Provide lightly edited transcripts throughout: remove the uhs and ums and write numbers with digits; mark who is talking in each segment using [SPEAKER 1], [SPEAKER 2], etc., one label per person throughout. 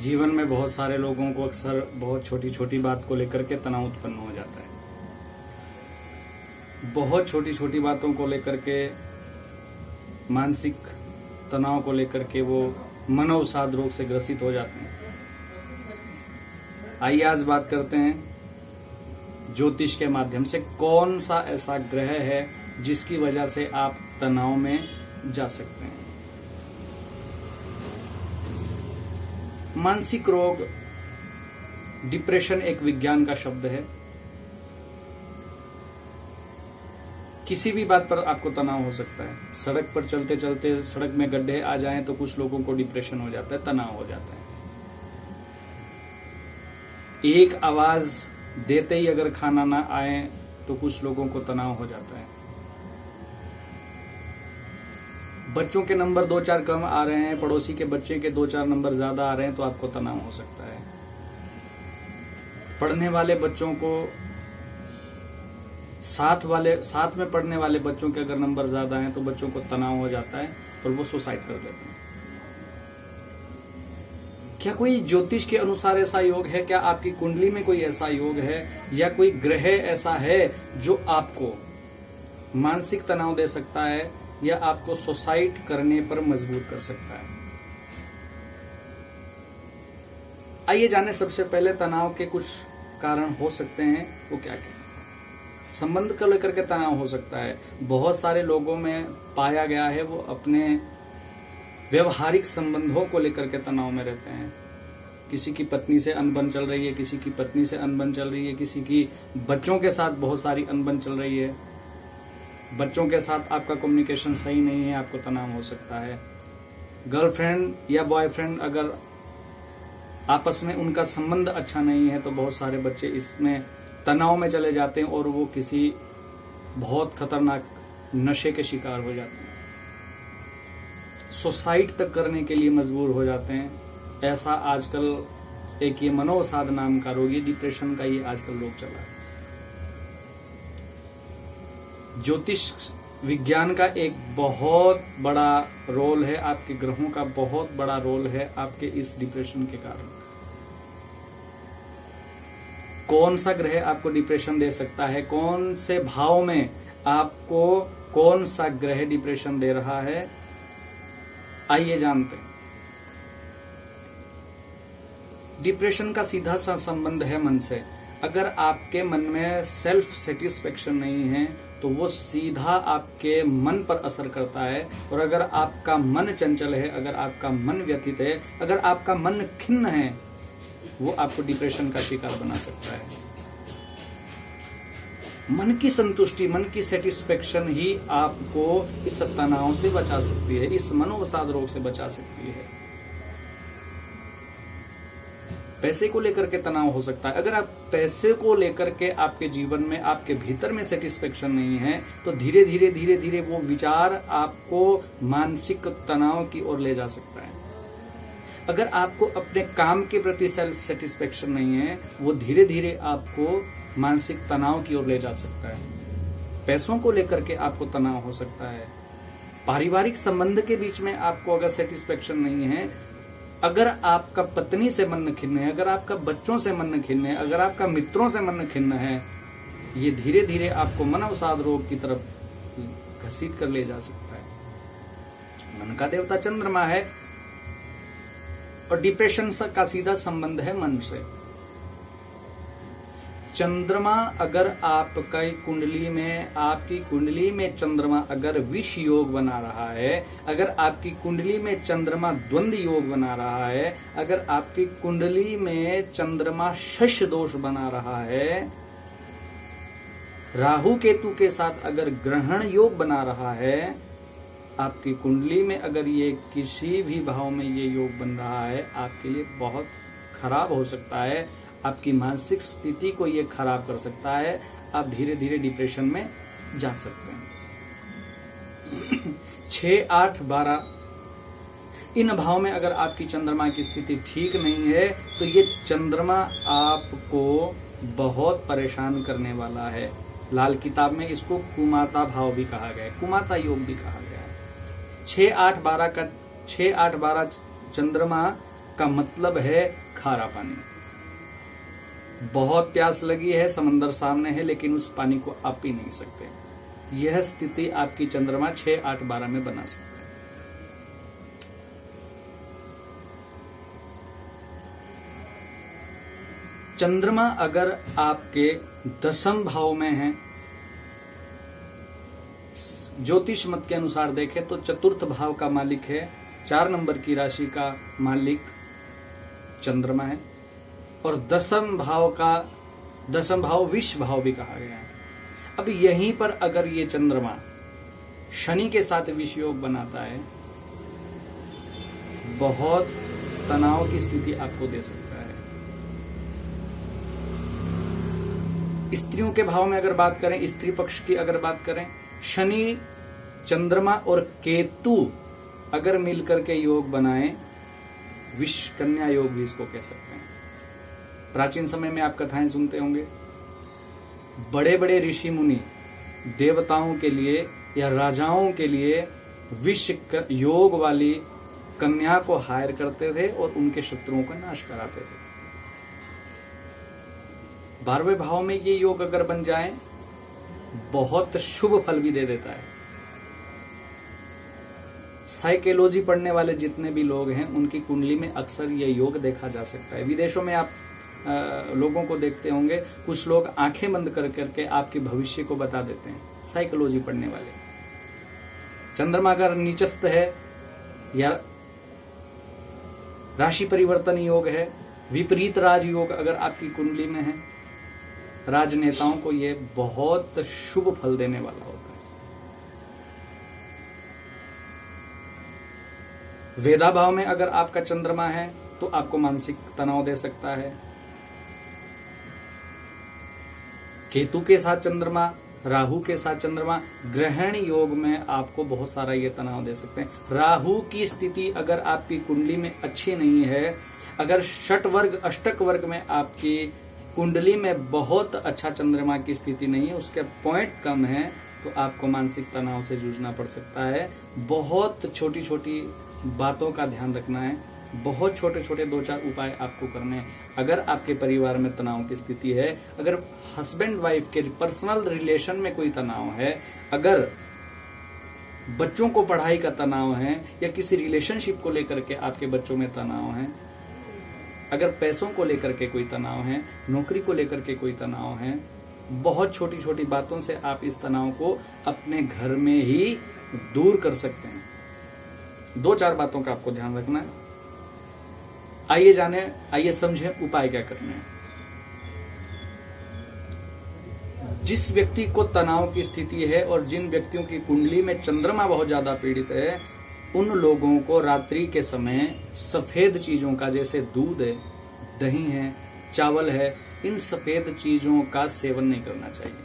[SPEAKER 1] जीवन में बहुत सारे लोगों को अक्सर बहुत छोटी छोटी बात को लेकर के तनाव उत्पन्न हो जाता है। बहुत छोटी छोटी बातों को लेकर के, मानसिक तनाव को लेकर के वो मनोवसाद रोग से ग्रसित हो जाते हैं। आइए आज बात करते हैं ज्योतिष के माध्यम से कौन सा ऐसा ग्रह है जिसकी वजह से आप तनाव में जा सकते हैं। मानसिक रोग, डिप्रेशन एक विज्ञान का शब्द है। किसी भी बात पर आपको तनाव हो सकता है। सड़क पर चलते चलते सड़क में गड्ढे आ जाएं तो कुछ लोगों को डिप्रेशन हो जाता है, तनाव हो जाता है। एक आवाज देते ही अगर खाना ना आए तो कुछ लोगों को तनाव हो जाता है। बच्चों के नंबर 2-4 कम आ रहे हैं, पड़ोसी के बच्चे के 2-4 नंबर ज्यादा आ रहे हैं तो आपको तनाव हो सकता है। पढ़ने वाले बच्चों को साथ में पढ़ने वाले बच्चों के अगर नंबर ज्यादा हैं तो बच्चों को तनाव हो जाता है और वो सुसाइड कर लेते हैं। क्या कोई ज्योतिष के अनुसार ऐसा योग है? क्या आपकी कुंडली में कोई ऐसा योग है या कोई ग्रह ऐसा है जो आपको मानसिक तनाव दे सकता है या आपको सुसाइड करने पर मजबूर कर सकता है? आइए जाने सबसे पहले तनाव के कुछ कारण हो सकते हैं, वो क्या क्या। संबंध को लेकर के तनाव हो सकता है। बहुत सारे लोगों में पाया गया है वो अपने व्यवहारिक संबंधों को लेकर के तनाव में रहते हैं। किसी की पत्नी से अनबन चल रही है, किसी की पत्नी से अनबन चल रही है, किसी की बच्चों के साथ बहुत सारी अनबन चल रही है। बच्चों के साथ आपका कम्युनिकेशन सही नहीं है, आपको तनाव हो सकता है। गर्लफ्रेंड या बॉयफ्रेंड अगर आपस में उनका संबंध अच्छा नहीं है तो बहुत सारे बच्चे इसमें तनाव में चले जाते हैं और वो किसी बहुत खतरनाक नशे के शिकार हो जाते हैं, सुसाइड तक करने के लिए मजबूर हो जाते हैं। ऐसा आजकल एक ये मनोवसाद नाम का रोग, ये डिप्रेशन का ये आजकल रोग चला है। ज्योतिष विज्ञान का एक बहुत बड़ा रोल है, आपके ग्रहों का बहुत बड़ा रोल है आपके इस डिप्रेशन के कारण। कौन सा ग्रह आपको डिप्रेशन दे सकता है, कौन से भाव में आपको कौन सा ग्रह डिप्रेशन दे रहा है, आइए जानते हैं। डिप्रेशन का सीधा सा संबंध है मन से। अगर आपके मन में सेल्फ सेटिस्फेक्शन नहीं है तो वो सीधा आपके मन पर असर करता है। और अगर आपका मन चंचल है, अगर आपका मन व्यथित है, अगर आपका मन खिन्न है, वो आपको डिप्रेशन का शिकार बना सकता है। मन की संतुष्टि, मन की सेटिस्फेक्शन ही आपको इस तनाव से बचा सकती है, इस मनोवसाद रोग से बचा सकती है। पैसे को लेकर के तनाव हो सकता है। अगर आप पैसे को लेकर के आपके जीवन में, आपके भीतर में सेटिस्फेक्शन नहीं है तो धीरे धीरे वो विचार आपको मानसिक तनाव की ओर ले जा सकता है। अगर आपको अपने काम के प्रति सेल्फ सेटिस्फेक्शन नहीं है, वो धीरे धीरे आपको मानसिक तनाव की ओर ले जा सकता है। पैसों को लेकर के आपको तनाव हो सकता है। पारिवारिक संबंध के बीच में आपको अगर सेटिस्फेक्शन नहीं है, अगर आपका पत्नी से मन खिन्न है, अगर आपका बच्चों से मन खिन्न है, अगर आपका मित्रों से मन खिन्न है, ये धीरे धीरे आपको मनोवसाद रोग की तरफ घसीट कर ले जा सकता है। मन का देवता चंद्रमा है और डिप्रेशन का सीधा संबंध है मन से। चंद्रमा अगर आपकी कुंडली में चंद्रमा अगर विष योग बना रहा है, अगर आपकी कुंडली में चंद्रमा द्वंद्व योग बना रहा है, अगर आपकी कुंडली में चंद्रमा शश दोष बना रहा है, राहु केतु के साथ अगर ग्रहण योग बना रहा है, आपकी कुंडली में अगर ये किसी भी भाव में ये योग बन रहा है, आपके लिए बहुत खराब हो सकता है। आपकी मानसिक स्थिति को ये खराब कर सकता है। आप धीरे धीरे डिप्रेशन में जा सकते हैं। 6, 8, 12 इन भाव में अगर आपकी चंद्रमा की स्थिति ठीक नहीं है तो ये चंद्रमा आपको बहुत परेशान करने वाला है। लाल किताब में इसको कुमाता भाव भी कहा गया है, कुमाता योग भी कहा गया है। 6, 8, 12 चंद्रमा का मतलब है खारा पानी। बहुत प्यास लगी है, समंदर सामने है, लेकिन उस पानी को आप पी नहीं सकते। यह स्थिति आपकी चंद्रमा 6, 8, 12 में बना सकता है। चंद्रमा अगर आपके 10वें भाव में है, ज्योतिष मत के अनुसार देखें तो 4th भाव का मालिक है, 4 नंबर की राशि का मालिक चंद्रमा है, और 10वें भाव विष भाव भी कहा गया है। अब यहीं पर अगर ये चंद्रमा शनि के साथ विष योग बनाता है, बहुत तनाव की स्थिति आपको दे सकता है। स्त्रियों के भाव में अगर बात करें, स्त्री पक्ष की अगर बात करें, शनि, चंद्रमा और केतु अगर मिलकर के योग बनाए, विष कन्या योग भी इसको कह सकते हैं। प्राचीन समय में आप कथाएं सुनते होंगे, बड़े बड़े ऋषि मुनि देवताओं के लिए या राजाओं के लिए विष योग वाली कन्या को हायर करते थे और उनके शत्रुओं का नाश कराते थे। 12वें भाव में ये योग अगर बन जाए, बहुत शुभ फल भी दे देता है। साइकोलॉजी पढ़ने वाले जितने भी लोग हैं, उनकी कुंडली में अक्सर ये योग देखा जा सकता है। विदेशों में आप लोगों को देखते होंगे, कुछ लोग आंखें बंद कर करके आपके भविष्य को बता देते हैं, साइकोलॉजी पढ़ने वाले। चंद्रमा अगर नीचस्थ है या राशि परिवर्तन योग है, विपरीत राज योग अगर आपकी कुंडली में है, राजनेताओं को यह बहुत शुभ फल देने वाला होता है। वेदा भाव में अगर आपका चंद्रमा है तो आपको मानसिक तनाव दे सकता है। केतु के साथ चंद्रमा, राहु के साथ चंद्रमा ग्रहण योग में आपको बहुत सारा ये तनाव दे सकते हैं। राहु की स्थिति अगर आपकी कुंडली में अच्छी नहीं है, अगर षट वर्ग अष्टक वर्ग में आपकी कुंडली में बहुत अच्छा चंद्रमा की स्थिति नहीं है, उसके पॉइंट कम है, तो आपको मानसिक तनाव से जूझना पड़ सकता है। बहुत छोटी छोटी बातों का ध्यान रखना है, बहुत छोटे छोटे 2-4 उपाय आपको करने हैं। अगर आपके परिवार में तनाव की स्थिति है, अगर हस्बैंड वाइफ के पर्सनल रिलेशन में कोई तनाव है, अगर बच्चों को पढ़ाई का तनाव है, या किसी रिलेशनशिप को लेकर के आपके बच्चों में तनाव है, अगर पैसों को लेकर के कोई तनाव है, नौकरी को लेकर के कोई तनाव है, बहुत छोटी छोटी बातों से आप इस तनाव को अपने घर में ही दूर कर सकते हैं। 2-4 बातों का आपको ध्यान रखना है। आइए समझें उपाय क्या करने हैं। जिस व्यक्ति को तनाव की स्थिति है और जिन व्यक्तियों की कुंडली में चंद्रमा बहुत ज्यादा पीड़ित है, उन लोगों को रात्रि के समय सफेद चीजों का, जैसे दूध है, दही है, चावल है, इन सफेद चीजों का सेवन नहीं करना चाहिए।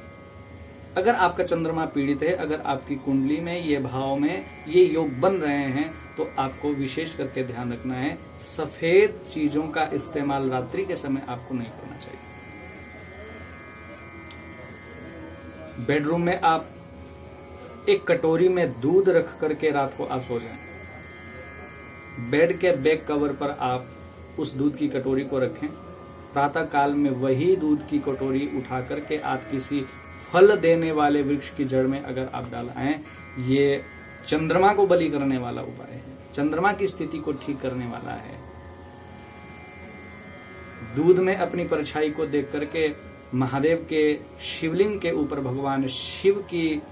[SPEAKER 1] अगर आपका चंद्रमा पीड़ित है, अगर आपकी कुंडली में ये भाव में ये योग बन रहे हैं, तो आपको विशेष करके ध्यान रखना है, सफेद चीजों का इस्तेमाल रात्रि के समय आपको नहीं करना चाहिए। बेडरूम में आप एक कटोरी में दूध रख करके रात को आप सो जाएं। बेड के बैक कवर पर आप उस दूध की कटोरी को रखें। प्रातः काल में वही दूध की कटोरी उठा करके आप किसी फल देने वाले वृक्ष की जड़ में अगर आप डालें, ये चंद्रमा को बलि करने वाला उपाय है, चंद्रमा की स्थिति को ठीक करने वाला है। दूध में अपनी परछाई को देख करके महादेव के शिवलिंग के ऊपर, भगवान शिव की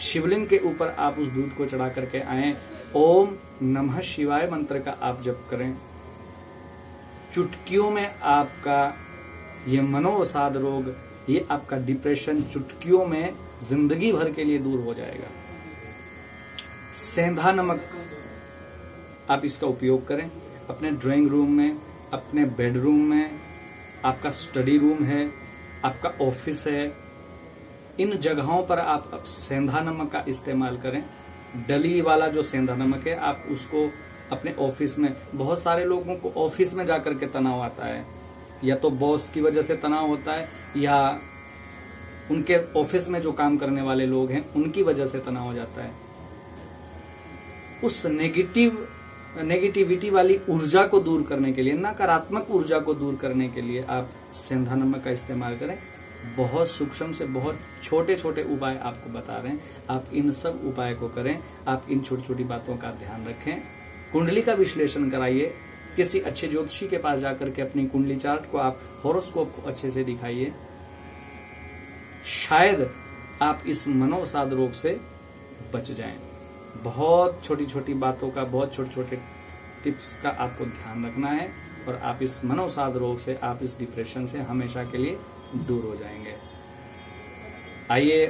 [SPEAKER 1] शिवलिंग के ऊपर आप उस दूध को चढ़ा करके आए। ओम नमः शिवाय मंत्र का आप जप करें। चुटकियों में आपका ये मनोवसाद रोग, ये आपका डिप्रेशन चुटकियों में जिंदगी भर के लिए दूर हो जाएगा। सेंधा नमक आप इसका उपयोग करें अपने ड्राइंग रूम में, अपने बेडरूम में, आपका स्टडी रूम है, आपका ऑफिस है, इन जगहों पर आप सेंधा नमक का इस्तेमाल करें। डली वाला जो सेंधा नमक है, आप उसको अपने ऑफिस में, बहुत सारे लोगों को ऑफिस में जाकर के तनाव आता है, या तो बॉस की वजह से तनाव होता है, या उनके ऑफिस में जो काम करने वाले लोग हैं उनकी वजह से तनाव हो जाता है। उस नेगेटिव नेगेटिविटी वाली ऊर्जा को दूर करने के लिए, नकारात्मक ऊर्जा को दूर करने के लिए आप सेंधा नमक का इस्तेमाल करें। बहुत सूक्ष्म से बहुत छोटे छोटे उपाय आपको बता रहे हैं, आप इन सब उपाय को करें। आप इन छोटी छोटी बातों का ध्यान रखें। कुंडली का विश्लेषण कराइए, किसी अच्छे ज्योतिषी के पास जाकर के अपनी कुंडली चार्ट को आप हॉरोस्कोप को अच्छे से दिखाइए। शायद आप इस मनोवसाद रोग से बच जाएं। बहुत छोटी छोटी बातों का, बहुत छोटे छोटे टिप्स का आपको ध्यान रखना है और आप इस मनोवसाद रोग से, आप इस डिप्रेशन से हमेशा के लिए दूर हो जाएंगे। आइए